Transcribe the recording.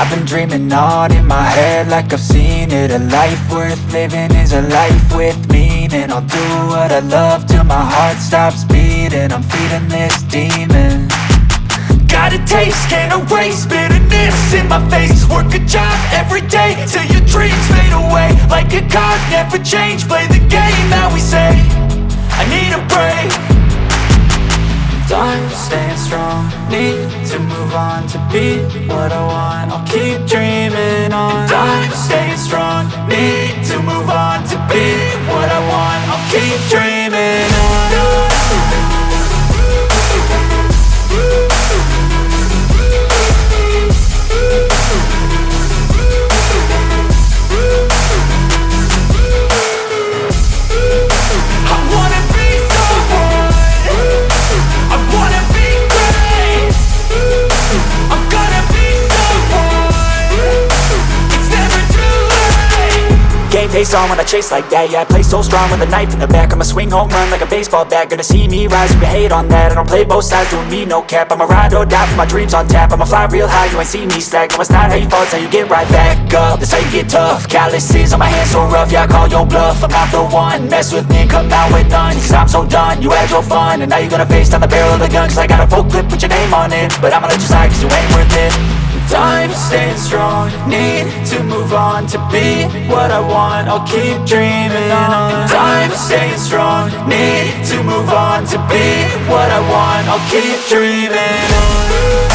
I've been dreaming on in my head like I've seen it. A life worth living is a life with meaning. I'll do what I love till my heart stops beating. I'm feeding this demon. Got a taste, can't erase bitterness in my face. Work a job every day till your dreams fade away. Like a card, never change, play the game that we say. I need a break. I'm staying strong, need to move on to be what I want. I'll keep dreaming on. I'm staying strong, need to move on to be what I want. I'll keep dreaming on. Face on when I chase like that. Yeah, I play so strong with a knife in the back. I'ma swing home run like a baseball bat. Gonna see me rise, you can hate on that. I don't play both sides, doing me no cap. I'ma ride or die for my dreams on tap. I'ma fly real high, you ain't see me slack. No, it's not how you fall, it's how you get right back up. That's how you get tough. Calluses on my hands so rough, yeah, I call your bluff. I'm not the one, mess with me and come out with none. Cause I'm so done, you had your fun. And now you're gonna face down the barrel of the gun. Cause I got a full clip with your name on it. But I'ma let you slide cause you ain't worth it. I'm staying strong, need to move on to be what I want. I'll keep dreaming on. I'm staying strong, need to move on to be what I want. I'll keep dreaming on.